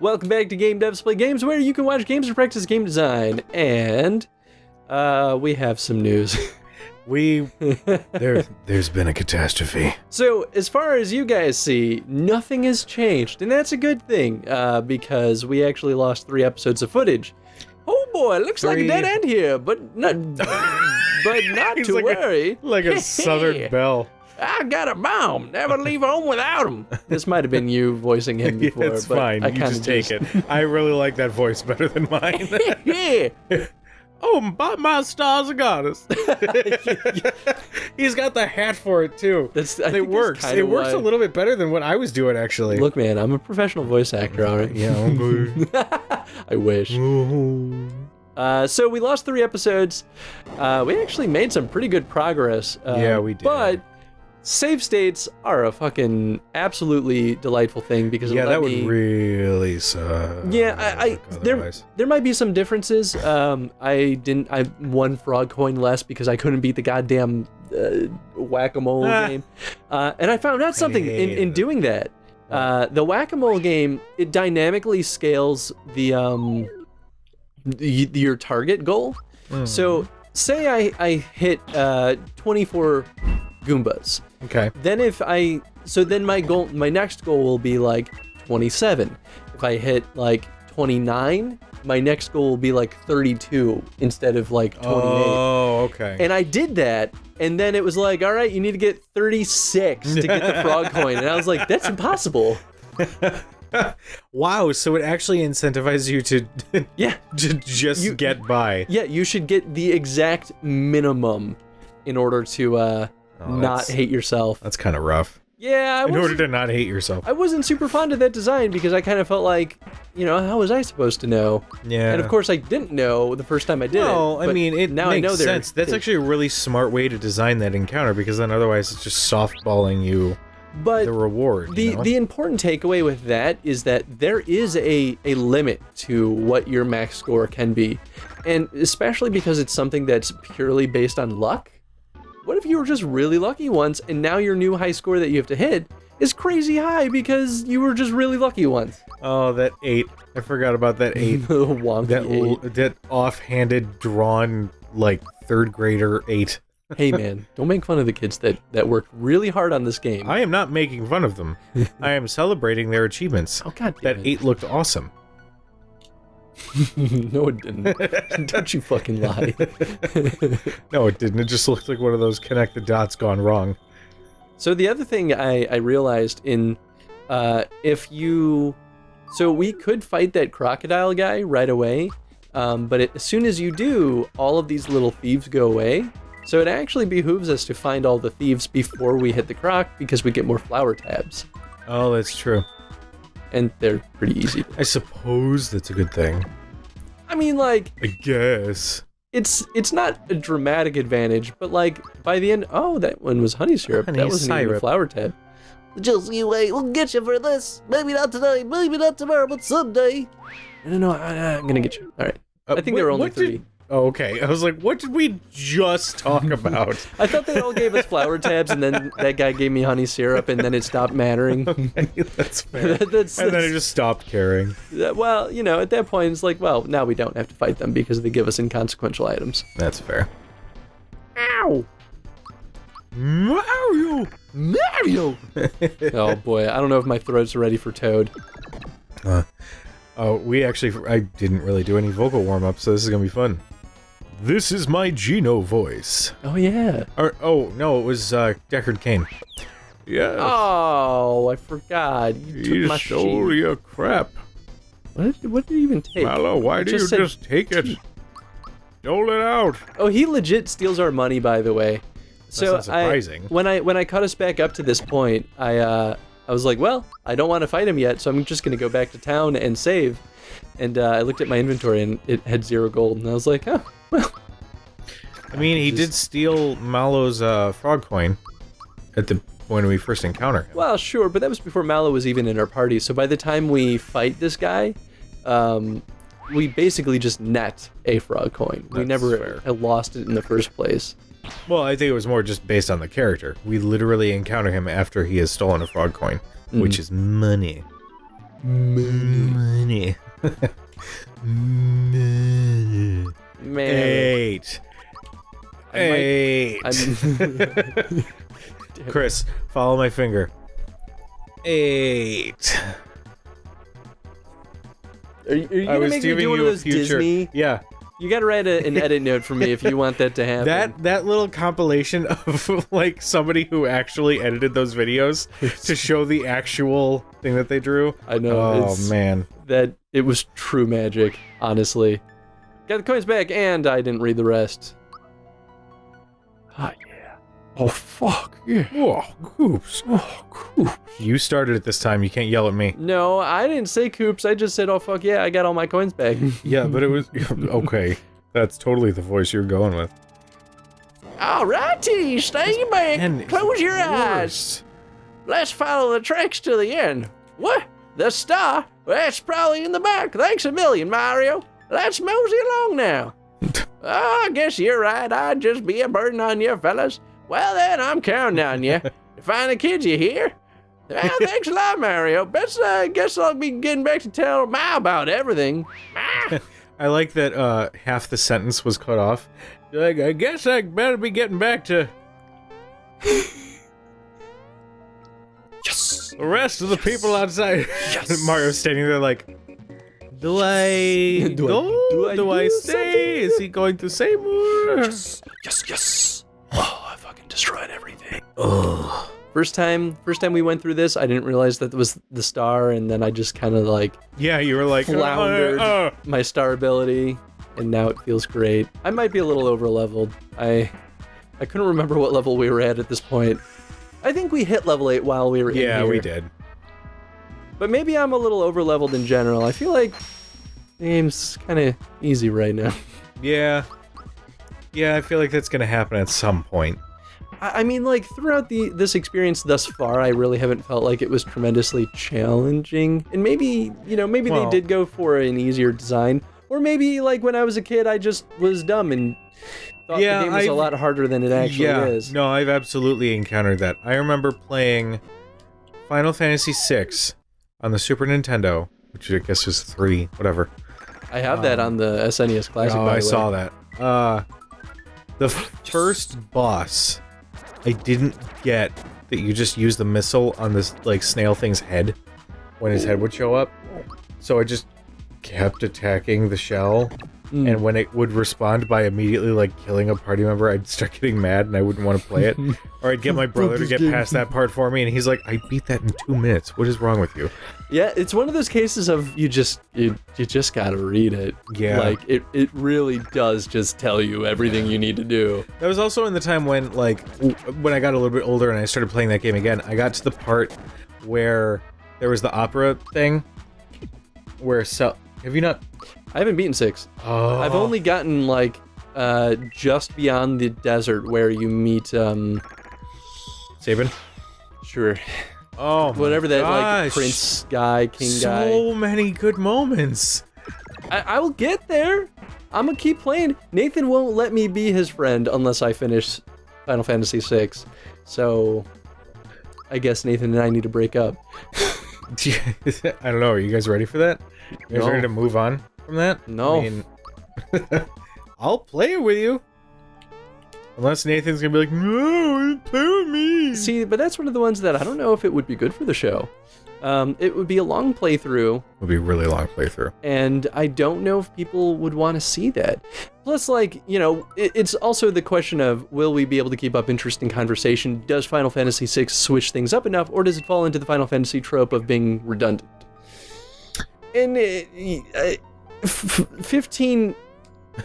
Welcome back to Game Devs Play Games, where you can watch games or practice game design. And we have some news. There's been a catastrophe. So, as far as you guys see, nothing has changed, and that's a good thing, because we actually lost 3 episodes of footage. Oh boy, looks like a dead end here, but not to worry. Like a Southern belle. I got a bomb. Never leave home without him. This might have been you voicing him before. It's but fine. I You just take it. I really like that voice better than mine. Yeah. Oh, my stars are goddess. He's got the hat for it too. It works. It works a little bit better than what I was doing, actually. Look, man, I'm a professional voice actor, all right? Yeah, I'm good. I wish. So we lost 3 episodes. We actually made some pretty good progress. Yeah, we did. But save states are a fucking absolutely delightful thing because it that would really suck. Yeah, there might be some differences. I won frog coin less because I couldn't beat the goddamn whack-a-mole game, and I found out something in doing that. The whack-a-mole game, it dynamically scales the your target goal. So say I hit 24 Goombas. Okay. Then my next goal will be like 27. If I hit like 29, my next goal will be like 32 instead of like 28. Oh, okay. And I did that, and then it was like, all right, you need to get 36 to get the frog coin, and I was like, that's impossible. Wow, so it actually incentivizes you to just get by. Yeah, you should get the exact minimum in order to not hate yourself. That's kind of rough. Yeah, in order to not hate yourself. I wasn't super fond of that design because I kind of felt like, how was I supposed to know? Yeah. And of course I didn't know the first time I did it. No, I mean, it now makes I know sense. That's actually a really smart way to design that encounter, because then otherwise it's just softballing you the reward. The important takeaway with that is that there is a limit to what your max score can be. And especially because it's something that's purely based on luck. What if you were just really lucky once, and now your new high score that you have to hit is crazy high because you were just really lucky once? Oh, that 8. I forgot about that 8. Wonky 8. That offhanded, drawn, like, 3rd grader 8. Hey man, don't make fun of the kids that worked really hard on this game. I am not making fun of them. I am celebrating their achievements. Oh god damn That 8 looked awesome. No, it didn't. Don't you fucking lie. No, it didn't. It just looked like one of those connect the dots gone wrong. So the other thing I realized so we could fight that crocodile guy right away, but as soon as you do, all of these little thieves go away. So it actually behooves us to find all the thieves before we hit the croc because we get more flower tabs. Oh, that's true. And they're pretty easy. I suppose that's a good thing. I mean, like... I guess. It's not a dramatic advantage, but like, by the end... Oh, that one was honey syrup. That wasn't even a flower tab. Just you wait, we'll get you for this. Maybe not today, maybe not tomorrow, but someday. No, I'm gonna get you. Alright. I think there were only 3. Oh, okay. I was like, what did we just talk about? I thought they all gave us flower tabs, and then that guy gave me honey syrup, and then it stopped mattering. Okay, that's fair. And then I just stopped caring. Well, at that point, it's like, well, now we don't have to fight them because they give us inconsequential items. That's fair. Ow! Mario! Oh boy, I don't know if my throat's ready for Toad. I didn't really do any vocal warm-up, so this is gonna be fun. This is my Geno voice. Oh yeah. Oh no, it was Deckard Cain. Yeah. Oh, I forgot. You took my stole sheet. your crap. What did he even take? Mallow, why do you just take it? Dole it out. Oh, he legit steals our money, by the way. So That's not surprising. when I caught us back up to this point, I was like, well, I don't want to fight him yet, so I'm just gonna go back to town and save. And I looked at my inventory and it had 0 gold, and I was like, oh, well. I mean, he did steal Mallow's frog coin at the when we first encountered him. Well, sure, but that was before Mallow was even in our party. So by the time we fight this guy, we basically just net a frog coin. We never had lost it in the first place. Well, I think it was more just based on the character. We literally encounter him after he has stolen a frog coin, which is money. Money. Man. 8. Chris, follow my finger. 8. Are you gonna make me do one of those Disney? Yeah. You gotta write an edit note for me if you want that to happen. That little compilation of like somebody who actually edited those videos to show the actual thing that they drew. I know. Oh man, that it was true magic. Honestly, got the coins back, and I didn't read the rest. Oh yeah. Oh fuck yeah. Oh, Coops. Oh Coops. You started it this time. You can't yell at me. No, I didn't say Coops. I just said, oh fuck yeah, I got all my coins back. Yeah, but it was okay. That's totally the voice you're going with. Alrighty, stay back. And Close your worst. eyes. Let's follow the tracks to the end. What? The star? That's probably in the back. Thanks a million, Mario. Let's mosey along now. Oh, I guess you're right. I'd just be a burden on you, fellas. Well then, I'm counting on you. To find the kids, you hear? Well, thanks a lot, Mario. Guess I'll be getting back to tell Ma about everything. Ma. I like that half the sentence was cut off. Like, I guess I better be getting back to Yes. the rest of the people outside. Yes. Mario's standing there like, do I go? Do I stay? something? Is he going to say more? Yes. Yes. Oh, I fucking destroyed everything. Oh. First time we went through this, I didn't realize that it was the star, and then I just kind of like Yeah, you were like floundered my star ability, and now it feels great. I might be a little over leveled. I couldn't remember what level we were at this point. I think we hit level 8 while we were in here. Yeah, we did. But maybe I'm a little over leveled in general. I feel like the game's kind of easy right now. Yeah. Yeah, I feel like that's gonna happen at some point. I mean, like, throughout this experience thus far, I really haven't felt like it was tremendously challenging. And maybe, maybe they did go for an easier design. Or maybe, like, when I was a kid, I just was dumb and thought the game was a lot harder than it actually is. No, I've absolutely encountered that. I remember playing Final Fantasy VI on the Super Nintendo, which I guess was 3, whatever. I have that on the SNES Classic, by the way. I saw that. The first boss, I didn't get that you just use the missile on this, like, snail thing's head when his head would show up. So I just kept attacking the shell, and when it would respond by immediately, like, killing a party member, I'd start getting mad and I wouldn't want to play it. Or I'd get my brother to get past that part for me, and he's like, I beat that in 2 minutes. What is wrong with you? Yeah, it's one of those cases of you just gotta read it. Yeah. Like, it really does just tell you everything you need to do. That was also in the time when, like, when I got a little bit older and I started playing that game again, I got to the part where there was the opera thing, where have you not? I haven't beaten 6. Oh. I've only gotten, like, just beyond the desert where you meet, Sabin? Sure. Oh, whatever that, like, gosh. prince guy, king guy. So many good moments. I will get there. I'm gonna keep playing. Nathan won't let me be his friend unless I finish Final Fantasy VI. So, I guess Nathan and I need to break up. I don't know. Are you guys ready for that? You guys ready to move on from that? No. I mean, I'll play it with you. Unless Nathan's gonna be like, no, play with me. See, but that's one of the ones that I don't know if it would be good for the show. It would be a long playthrough. It would be a really long playthrough. And I don't know if people would want to see that. Plus, like, it's also the question of, will we be able to keep up interesting conversation? Does Final Fantasy VI switch things up enough, or does it fall into the Final Fantasy trope of being redundant? And 15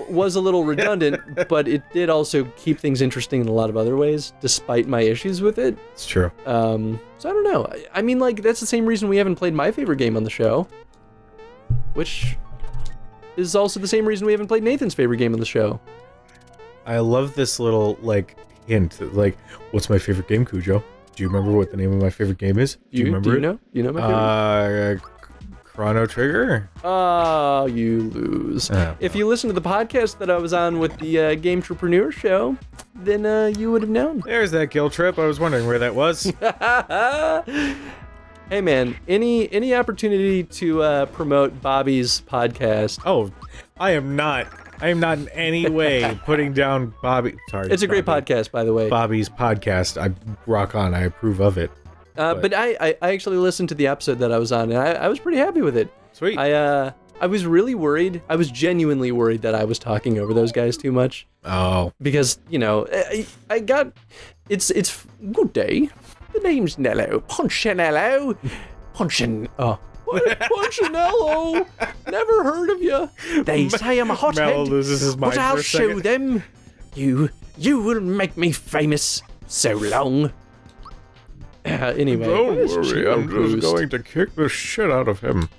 was a little redundant, but it did also keep things interesting in a lot of other ways, despite my issues with it. It's true. So I don't know. I mean, like, that's the same reason we haven't played my favorite game on the show, which is also the same reason we haven't played Nathan's favorite game on the show. I love this little, like, hint. Like, what's my favorite game, Cujo? Do you remember what the name of my favorite game is? Do you remember it? Do you know my favorite? Chrono Trigger? Oh, you lose. If you listen to the podcast that I was on with the Game Entrepreneur show, then you would have known. There's that guilt trip. I was wondering where that was. Hey man, any opportunity to promote Bobby's podcast? Oh, I am not in any way putting down Bobby. Sorry, It's a great Bobby. podcast, by the way. Bobby's podcast. I rock on. I approve of it. But I actually listened to the episode that I was on, and I was pretty happy with it. Sweet. I was really worried. I was genuinely worried that I was talking over those guys too much. Oh. Because, you know, I got... It's good day. The name's Nello. Punchinello. Punchinello. Never heard of you. They say I'm a hothead, Mello loses his mind but I'll for a show second. them. You will make me famous. So long. Anyway. Don't what is worry, Gino I'm just Boost? going to kick the shit out of him.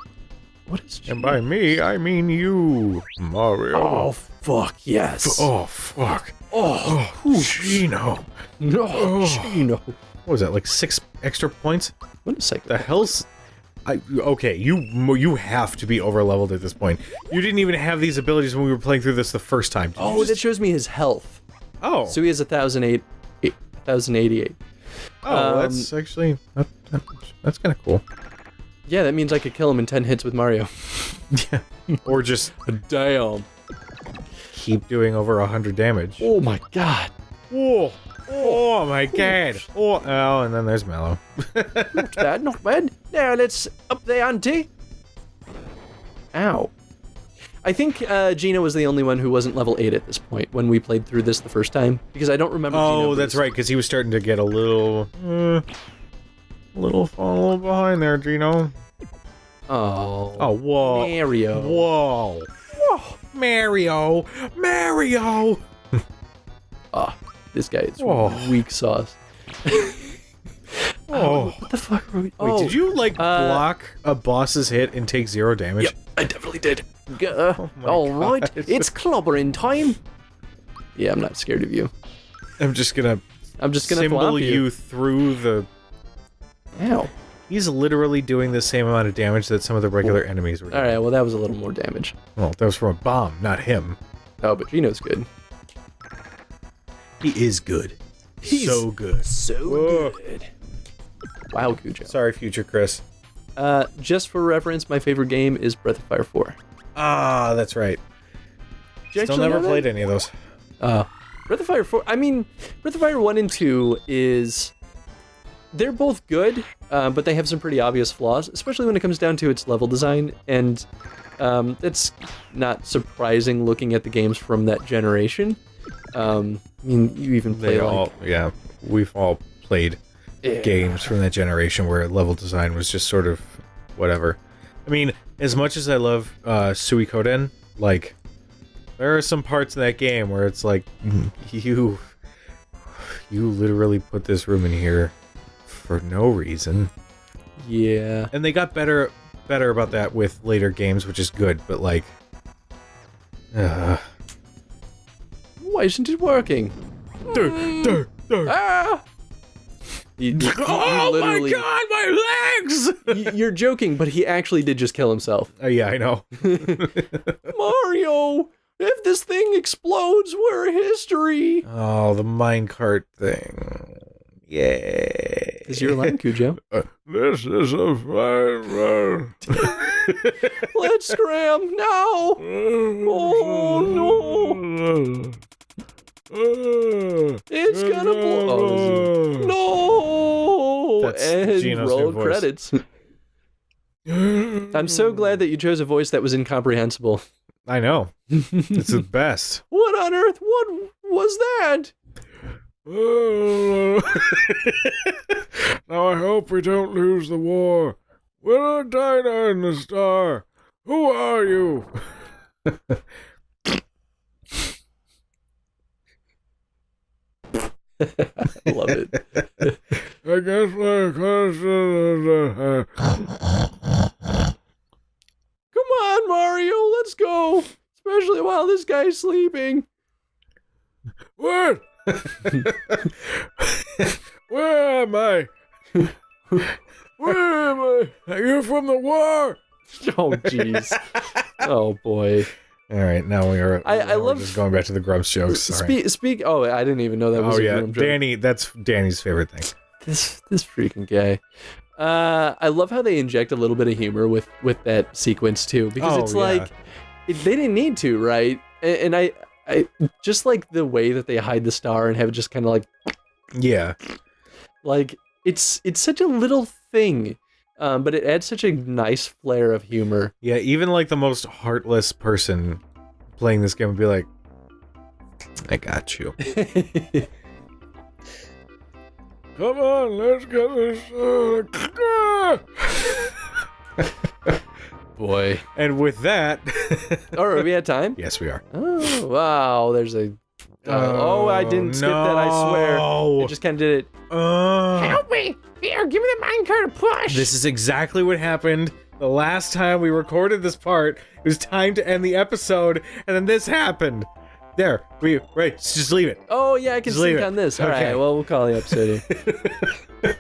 What is And by me, I mean you, Mario. Oh, fuck, yes. Oh, fuck. Oh, Gino. no, Oh. Gino. What was that, like 6 extra points? What a second. The hell's... Okay, you have to be over-leveled at this point. You didn't even have these abilities when we were playing through this the first time. Did you Oh, just- that shows me his health. Oh. So he has 1,088. Oh, that's actually... That's kind of cool. Yeah, that means I could kill him in 10 hits with Mario. Yeah. Or just Damn. keep doing over 100 damage. Oh my god. Oh, oh my god. Oh, and then there's Mallow. Not bad, not bad. Now let's up the ante. Ow. I think Gino was the only one who wasn't level 8 at this point when we played through this the first time, because I don't remember Gino Oh, that's Boost. right, because he was starting to get a little behind there, Gino. Oh. Oh, whoa. Mario. Whoa. Whoa. Mario. Ah, this guy is Whoa. weak sauce. Oh. What the fuck are we... Wait, oh, did you, like, block a boss's hit and take 0 damage? Yep, I definitely did. my All right, God. it's clobbering time. Yeah, I'm not scared of you. I'm just gonna Symbol symbol you through the... Ow. He's literally doing the same amount of damage that some of the regular enemies were doing. Alright, well that was a little more damage. Well, that was from a bomb, not him. Oh, but Gino's good. He is good. He's so good. So Whoa. good. Wow, Cujo. Sorry, future Chris. Just for reference, my favorite game is Breath of Fire 4. Ah, that's right. Did you Still actually never know played that? any of those. Breath of Fire 4, I mean, Breath of Fire 1 and 2 is... They're both good, but they have some pretty obvious flaws, especially when it comes down to its level design, and it's not surprising looking at the games from that generation. I mean, you even play we've all played games from that generation where level design was just sort of whatever. I mean, as much as I love Suikoden, like, there are some parts in that game where it's like, you literally put this room in here for no reason. Yeah. And they got better about that with later games, which is good, but like... Why isn't it working? Ah! You Oh literally, my god, my legs! You're joking, but he actually did just kill himself. Yeah, I know. Mario, if this thing explodes, we're history. Oh, the minecart thing. Yay. Is your line, Cujo? This is a fine run. Let's scram now. Oh no! It's gonna blow. No! That's And Gino's roll new voice. credits. I'm so glad that you chose a voice that was incomprehensible. I know. It's the best. What on earth? What was that? Now I hope we don't lose the war. We're a diner in the star. Who are you? Love it. I guess my question is... Come on, Mario, let's go. Especially while this guy's sleeping. What? Where am I? Where am I? Are you from the war? Oh, jeez. Oh, boy. All right, now we're love- just going back to the Grumps jokes. Sorry. Speak. Oh, I didn't even know that was Oh a yeah, Grum joke. Danny. That's Danny's favorite thing. This freaking guy. I love how they inject a little bit of humor with that sequence too, because it's like they didn't need to, right? And I just like the way that they hide the star and have it just kind of like, like it's such a little thing, but it adds such a nice flair of humor. Yeah, even like the most heartless person playing this game would be like, I got you. Come on, let's get this. Boy. And with that... Are we at time? Yes, we are. Oh, wow. There's a... I didn't skip that, I swear. I just kind of did it. Help me! Here, give me the minecart to push! This is exactly what happened the last time we recorded this part. It was time to end the episode, and then this happened. There, right, just leave it. Oh, yeah, I can sync on this. All right, well, we'll call the episode here.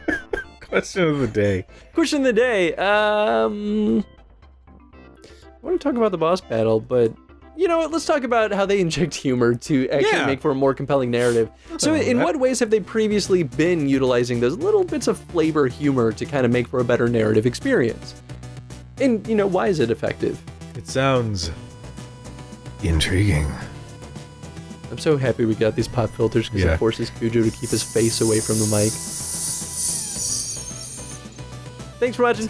Question of the day. Question of the day. I want to talk about the boss battle, but you know what? Let's talk about how they inject humor to actually make for a more compelling narrative. So in what ways have they previously been utilizing those little bits of flavor humor to kind of make for a better narrative experience? And, you know, why is it effective? It sounds intriguing. I'm so happy we got these pop filters because it forces Cujo to keep his face away from the mic. Thanks for watching.